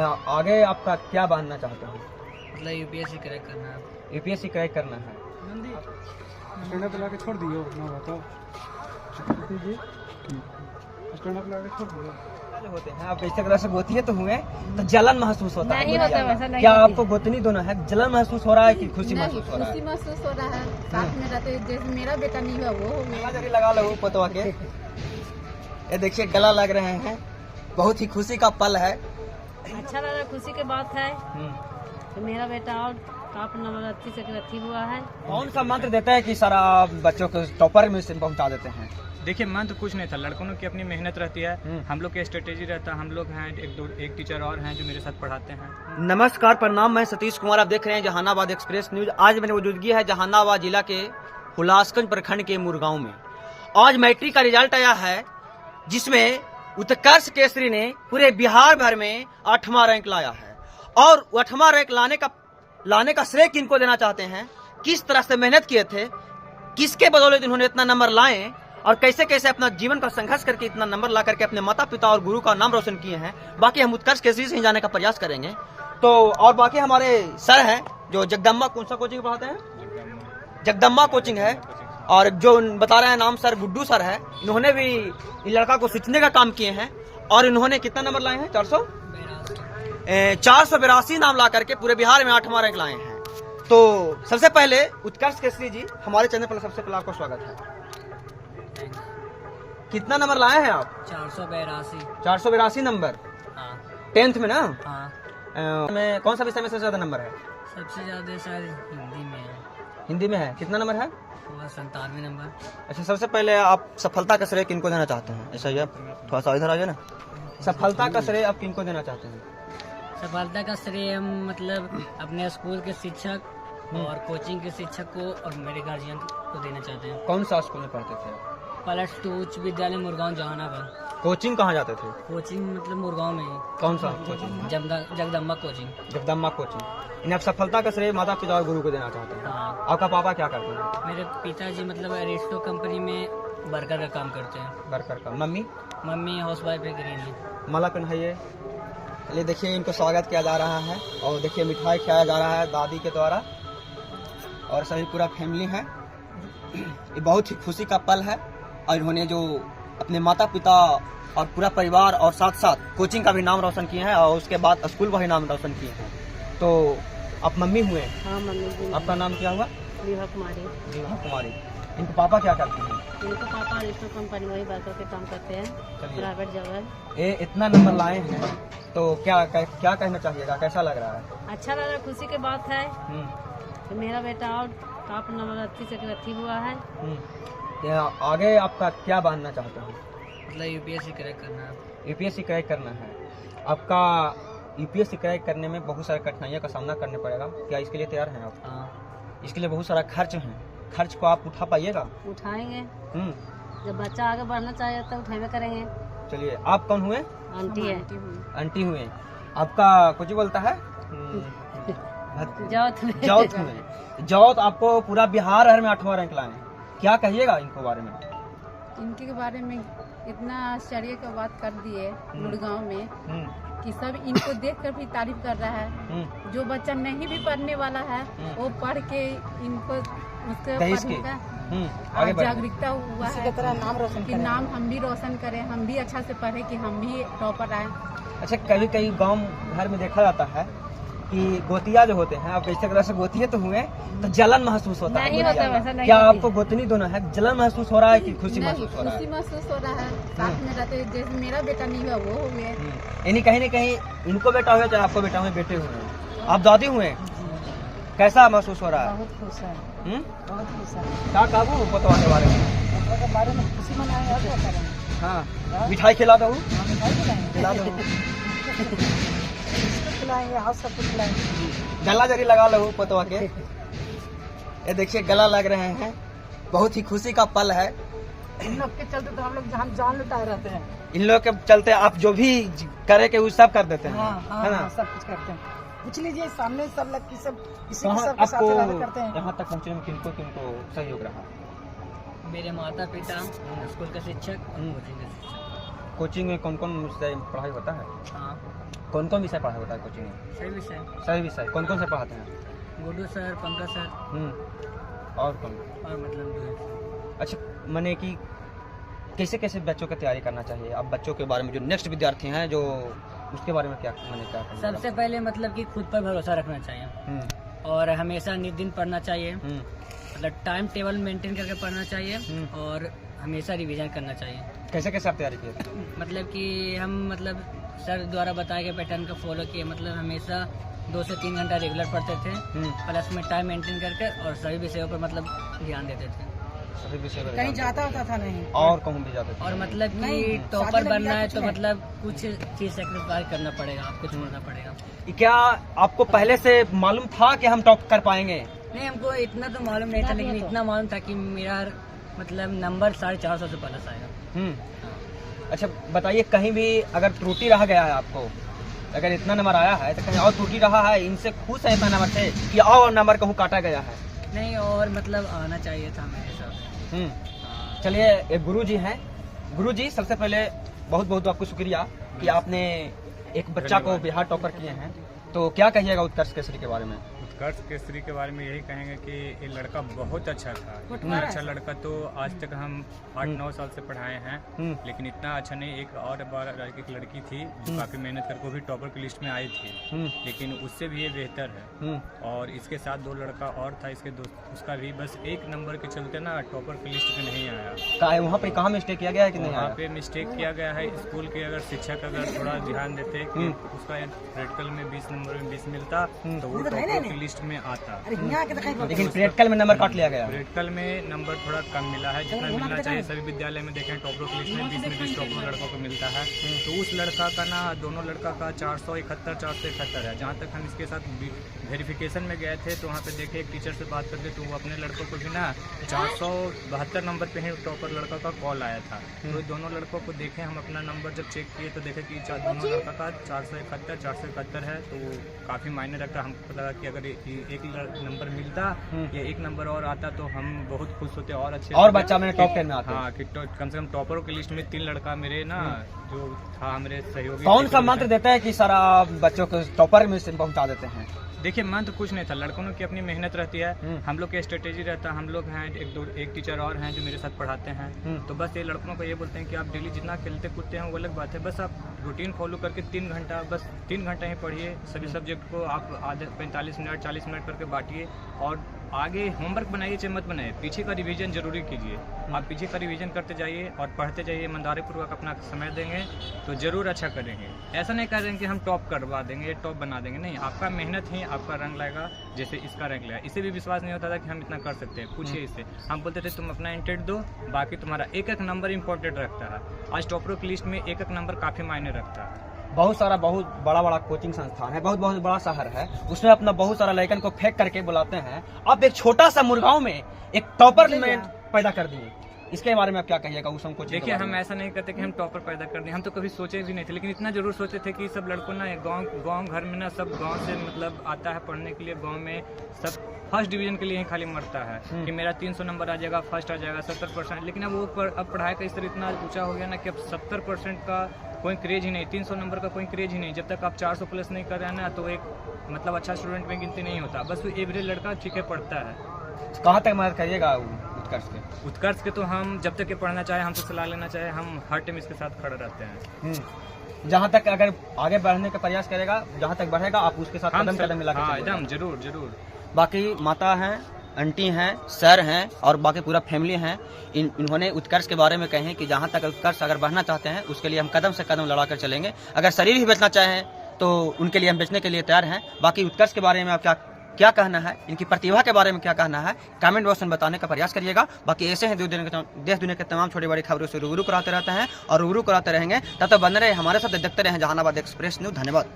आगे आपका क्या बनना चाहते हो? मतलब यूपीएससी क्रैक करना है। यूपीएससी क्रैक करना है। स्टैंड अप लगा के छोड़ दियो ना बताओ जी। स्टैंड अप लगा के छोड़ दियो जो होते हैं आप इस तरह से गोतिये तो हुए तो जलन महसूस होता है? नहीं होता वैसा नहीं क्या होती। आपको गोतनी दोनों है, जलन महसूस हो रहा है कि खुशी नहीं, महसूस हो रहा खुशी है? महसूस हो रहा है। साथ में रहते जैसे मेरा बेटा नहीं हुआ वो हो गया। जरी लगा लो पतवा के। ये देखिए गला लग रहे हैं, बहुत ही खुशी का पल है। अच्छा लगा, खुशी की बात है कि मेरा बेटा और टॉप नंबर 38 से रखी हुआ है। कौन सा मंत्र देता है कि सारा बच्चों को टॉपर में से पहुंचा देते हैं? देखिए मन तो कुछ नहीं था, लड़कों की अपनी मेहनत रहती है, हम लोग की स्ट्रेटेजी रहता है। हम लोग हैं एक टीचर और हैं जो मेरे साथ पढ़ाते हैं। नमस्कार, प्रणाम, मैं सतीश कुमार, आप देख रहे हैं जहानाबाद एक्सप्रेस न्यूज। आज मेरी मौजूदगी है जहानाबाद जिला के हुलासगंज प्रखंड के मुरगांव में। आज मैट्रिक का रिजल्ट आया है जिसमें उत्कर्ष केसरी ने पूरे बिहार भर में 8वां रैंक लाया है। और 8वां रैंक लाने का श्रेय किनको देना चाहते हैं? किस तरह से मेहनत किए थे, किसके बदौलत इन्होंने इतना नंबर लाए और कैसे कैसे अपना जीवन का संघर्ष करके इतना नंबर ला करके अपने माता पिता और गुरु का नाम रोशन किए हैं। बाकी हम उत्कर्ष केसरी से ही जाने का प्रयास करेंगे। तो और बाकी हमारे सर हैं जो जगदम्बा, कौन सा कोचिंग पढ़ाते हैं? जगदम्बा कोचिंग है। और जो बता रहे हैं नाम सर गुड्डू सर है, इन्होंने भी इन लड़का को सीखने का काम किए हैं। और इन्होंने कितना नंबर लाए हैं? 482 नाम ला करके पूरे बिहार में 8वां रैंक लाए हैं। तो सबसे पहले उत्कर्ष केसरी जी, हमारे चैनल पर सबसे पहले आपका स्वागत है। कितना नंबर लाए हैं आप? 482 नंबर। हाँ 10th में ना? हाँ। में कौन सा विषय में सबसे ज्यादा नंबर है? सबसे ज्यादा शायद हिंदी में है। हिंदी में है। कितना नंबर है? 97 नंबर। अच्छा, सबसे पहले आप सफलता का श्रेय किनको देना चाहते हैं? ऐसा ही आप थोड़ा सा इधर आ जाए ना। सफलता का श्रेय आप किनको देना चाहते हैं? सफलता का श्रेय हम मतलब अपने स्कूल के शिक्षक और कोचिंग के शिक्षक को और मेरे गार्जियन को देना चाहते हैं। कौन सा स्कूल में पढ़ते थे? +2 उच्च विद्यालय मुरगांव जहानाबाद। कोचिंग कहाँ जाते थे? कोचिंग मतलब मुरगांव में ही। कौन सा coaching? Jagdamba coaching. Jagdamba coaching. इन्हें आप सफलता का श्रेय माता पिता और गुरु को देना चाहते हैं। हाँ। आपका पापा क्या करते हैं? मेरे पिताजी मतलब एरिस्टो कंपनी में वर्कर का काम करते हैं। वर्कर का। मम्मी? मम्मी हाउस वाइफ है, गृहिणी है। माला कन है ये। चलिए देखिए, इनको स्वागत किया जा रहा है और देखिए मिठाई खिलाया जा रहा है दादी के द्वारा और सभी पूरा फैमिली है। ये बहुत ही खुशी का पल है। और इन्होंने जो अपने माता पिता और पूरा परिवार और साथ साथ कोचिंग का भी नाम रोशन किए हैं और उसके बाद स्कूल का भी नाम रोशन किए हैं। तो आप मम्मी हुए? हाँ मम्मी जी। आपका नाम क्या हुआ? विभा कुमारी। विभा कुमारी। इनके पापा क्या करते हैं? इनके पापा एरिस्टो कंपनी में ही वर्कर के काम करते हैं, प्राइवेट जगह। ये इतना नंबर लाए हैं तो क्या कहना चाहिएगा, कैसा लग रहा है? अच्छा लगा, खुशी की बात है कि मेरा बेटा और टॉप नंबर 38 से रखी हुआ है। आगे आपका क्या बनना चाहते हो? मतलब यूपीएससी क्रैक करना है। यूपीएससी क्रैक करना है। आपका यूपीएससी क्रैक करने में बहुत सारी कठिनाइयों का सामना करना पड़ेगा, क्या इसके लिए तैयार हैं आप? हाँ। इसके लिए बहुत सारा खर्च है, खर्च को आप उठा पाइएगा? उठाएंगे। जब बच्चा आगे बढ़ना चाहिए तो उठावे करेंगे। चलिए, आप कौन हुए? आंटी है। आंटी हुए। आपका कुछ बोलता है? जौत हुए। जौत आपको पूरा बिहार भर में 8वां रैंक लाए। क्या कहिएगा इनको बारे में? इनके बारे में इतना आश्चर्य की बात कर दिए गुड़गांव में कि सब इनको देखकर भी तारीफ कर रहा है। जो बच्चा नहीं भी पढ़ने वाला है वो पढ़ के इनको उसके पढ़ने का जागरूकता हुआ है कि नाम हम भी रोशन करें, हम भी अच्छा से पढ़े कि हम भी टॉपर आए। अच्छा, कभी कभी गांव घर में देखा जाता है कि गोतिया जो होते हैं, आप इस तरह से गोतिये तो हुए तो जलन महसूस होता है? नहीं होता वैसा नहीं क्या होती। आपको गोतनी दोनों है, जलन महसूस हो रहा है कि खुशी महसूस हो रहा खुशी है? महसूस हो रहा है। साथ में रहते जैसे मेरा बेटा नहीं हुआ वो हो गया। यानी कहीं न कहीं इनको बेटा हुए चाहे आपको बेटा हुए, बेटे हुए, आप दादी हुए, कैसा महसूस हो रहा है? बहुत खुश है। बहुत खुश है। क्या काबू पतवा के बारे में? खुशी मनाए। हाँ, मिठाई खिला दो। खिला दो। खिलाएंगे, और सब कुछ खिलाएंगे। गला जरी लगा लो पतवा के। ये देखिए गला लग रहे हैं, बहुत ही खुशी का पल है। इन लोग के चलते तो हम लोग जान लुटाए रहते हैं। इन लोग के चलते आप जो भी करे के वो सब कर देते हैं, है ना? सब कुछ करते हैं। पूछ लीजिए, सामने सब लग की सब किसी कहाँ के सब के साथ आपको रहते करते हैं। यहाँ तक पहुँचने में किनको सहयोग रहा? मेरे माता पिता, स्कूल के शिक्षक और कोचिंग के शिक्षक। कोचिंग में कौन कौन से पढ़ाई होता है? हाँ। कौन कौन विषय पढ़ा होता है कोचिंग में? सही विषय। सभी विषय कौन कौन से पढ़ाते हैं? गुड्डू सर, पंकज सर और कौन? और मतलब अच्छा, मैंने कि कैसे कैसे बच्चों की तैयारी करना चाहिए? अब बच्चों के बारे में जो नेक्स्ट विद्यार्थी हैं जो उसके बारे में क्या मैंने क्या कहना सबसे पहले मतलब कि खुद पर भरोसा रखना चाहिए और हमेशा नित दिन पढ़ना चाहिए, मतलब टाइम टेबल मेंटेन करके पढ़ना चाहिए और हमेशा रिवीजन करना चाहिए। कैसे कैसे आप तैयारी किए? मतलब कि हम मतलब सर द्वारा बताए गए पैटर्न को फॉलो किए, मतलब हमेशा 2 से 3 घंटा रेगुलर पढ़ते थे, प्लस में टाइम मेंटेन करके और सभी विषयों पर मतलब ध्यान देते थे। सभी विषय पर कहीं जाता होता था नहीं और कहूँ भी जाते थे? और मतलब कि नहीं, टॉपर शादी में बनना है कुछ तो नहीं। मतलब कुछ चीज सेक्रीफाइस करना पड़ेगा, आपको छोड़ना पड़ेगा। क्या आपको पहले से मालूम था कि हम टॉप कर पाएंगे? नहीं, हमको इतना तो मालूम नहीं था, लेकिन इतना मालूम था कि मेरा मतलब नंबर 450 से प्लस आएगा। अच्छा बताइए, कहीं भी अगर त्रुटि रह गया है आपको, अगर इतना नंबर आया है तो कहीं और त्रुटि रहा है, इनसे खुश है इतना नंबर से कि और नंबर कहूँ काटा गया है? नहीं, और मतलब आना चाहिए था मेरे हिसाब। चलिए, एक गुरुजी हैं। गुरुजी, सबसे पहले बहुत बहुत आपको शुक्रिया कि आपने एक बच्चा को बिहार टॉपर किए हैं, तो क्या कहिएगा उत्कर्ष केसरी के बारे में? उत्कर्ष केसरी के बारे में यही कहेंगे कि ये लड़का बहुत अच्छा था। इतना अच्छा लड़का तो आज तक हम 8-9 साल से पढ़ाए हैं, लेकिन इतना अच्छा नहीं। एक और बार एक लड़की थी जो काफी मेहनत करके वो भी टॉपर की लिस्ट में आई थी, लेकिन उससे भी ये बेहतर है। और इसके साथ 2 लड़का और था इसके दोस्त, उसका भी बस 1 नंबर के चलते ना टॉपर की लिस्ट में नहीं आया। वहाँ पे कहाँ मिस्टेक किया गया है कि नहीं? वहाँ पे मिस्टेक किया गया है। स्कूल के अगर शिक्षक अगर थोड़ा ध्यान देते कि उसका प्रैक्टिकल में 20 नंबर में 20 मिलता तो वो टॉपर की लिस्ट में आता। लेकिन प्रैक्टिकल में नंबर काट लिया गया। प्रैक्टिकल में नंबर थोड़ा कम मिला है, जितना मिलना चाहिए। सभी विद्यालय में देखें टॉपरों की लिस्ट में 20 में 20 टॉपर लड़कों को मिलता है, तो उस लड़का का ना दोनों लड़का का 471 है। जहाँ तक हम इसके साथ वेरिफिकेशन में गए थे तो वहाँ पे देखे एक टीचर से बात करके, तो वो अपने लड़कों को भी ना 472 नंबर पे ही टॉपर लड़का का कॉल आया था। तो दोनों लड़कों को देखे हम, अपना नंबर जब चेक किए तो देखे कि दोनों लड़का का 471 है, तो काफ़ी मायने रखता। हमको लगा कि अगर एक नंबर मिलता या एक नंबर और आता तो हम बहुत खुश होते और अच्छे और बच्चा मेरे टॉप 10 में आता। हाँ, कि कम से कम टॉपरों की लिस्ट में 3 लड़का मेरे ना जो था मेरे सहयोगी। कौन सा मंत्र देता है कि सारा बच्चों को टॉपर में पहुंचा देते हैं? देखिए, मन तो कुछ नहीं था, लड़कों की अपनी मेहनत रहती है, हम लोग की स्ट्रेटेजी रहता है। हम लोग हैं एक टीचर और हैं जो मेरे साथ पढ़ाते हैं, तो बस ये लड़कों को ये बोलते हैं कि आप डेली जितना खेलते कूदते हैं वो अलग बात है, बस आप रूटीन फॉलो करके 3 घंटा बस 3 घंटा ही पढ़िए। सभी सब्जेक्ट को आप आधे 45 मिनट 40 मिनट करके बांटिए और आगे होमवर्क बनाइए चाहे मत बनाइए, पीछे का रिवीजन जरूरी कीजिए। आप पीछे का रिवीजन करते जाइए और पढ़ते जाइए, ईमानदारी पूर्वक अपना समय देंगे तो जरूर अच्छा करेंगे। ऐसा नहीं करेंगे कि हम टॉप करवा देंगे, टॉप बना देंगे, नहीं। आपका मेहनत ही आपका रंग लाएगा, जैसे इसका रंग लाया। इसे भी विश्वास नहीं होता था कि हम इतना कर सकते हैं। पूछिए इससे, हम बोलते थे तुम अपना इंटेंट दो, बाकी तुम्हारा एक एक नंबर इंपॉर्टेंट रखता है। आज टॉपरों की लिस्ट में एक एक नंबर काफ़ी मायने रखता है। बहुत बड़ा बड़ा कोचिंग संस्थान है, बहुत बड़ा शहर है, उसमें अपना बहुत सारा लड़कन को फेंक करके बुलाते हैं। अब एक छोटा सा मुरगांव में एक टॉपर में पैदा कर दिए, इसके बारे में आप क्या कहिएगा? उस कोचिंग देखिए, हम ऐसा नहीं करते कि हम टॉपर पैदा कर दें, हम तो कभी सोचे भी नहीं थे, लेकिन इतना जरूर सोचे थे कि सब लड़कों ना गांव घर में ना सब गांव से मतलब आता है पढ़ने के लिए। गांव में सब फर्स्ट डिवीजन के लिए ही खाली मरता है कि मेरा 300 नंबर आ जाएगा, फर्स्ट आ जाएगा, 70%। लेकिन अब वो अब पढ़ाई का स्तर इतना ऊंचा हो गया ना कि अब 70% का कोई क्रेज ही नहीं, 300 नंबर का कोई क्रेज ही नहीं। जब तक आप 400 प्लस नहीं कर रहे हैं ना तो एक मतलब अच्छा स्टूडेंट में गिनती नहीं होता, बस वो एवरेज लड़का ठीक है पढ़ता है। कहाँ तक मदद करिएगा उत्कर्ष के? तो हम जब तक ये पढ़ना चाहे, हमसे सलाह लेना चाहे, हम हर टाइम इसके साथ खड़े रहते हैं। जहाँ तक अगर आगे बढ़ने का प्रयास करेगा, जहाँ तक बढ़ेगा आप उसके साथ कदम मिला के एकदम जरूर। बाकी माता हैं, आंटी हैं, सर हैं और बाकी पूरा फैमिली हैं, इन्होंने उत्कर्ष के बारे में कहे हैं कि जहाँ तक उत्कर्ष अगर बढ़ना चाहते हैं उसके लिए हम कदम से कदम लड़ा कर चलेंगे। अगर शरीर ही बेचना चाहें तो उनके लिए हम बेचने के लिए तैयार हैं। बाकी उत्कर्ष के बारे में आप क्या कहना है, इनकी प्रतिभा के बारे में क्या कहना है, कमेंट बॉक्स में बताने का प्रयास करिएगा। बाकी ऐसे हैं देश दुनिया के तमाम छोटी बड़ी खबरों से रूबरू कराते रहते हैं और रूबरू कराते रहेंगे। तब तक बने रहे हमारे साथ, देखते रहे जहानाबाद एक्सप्रेस न्यूज। धन्यवाद।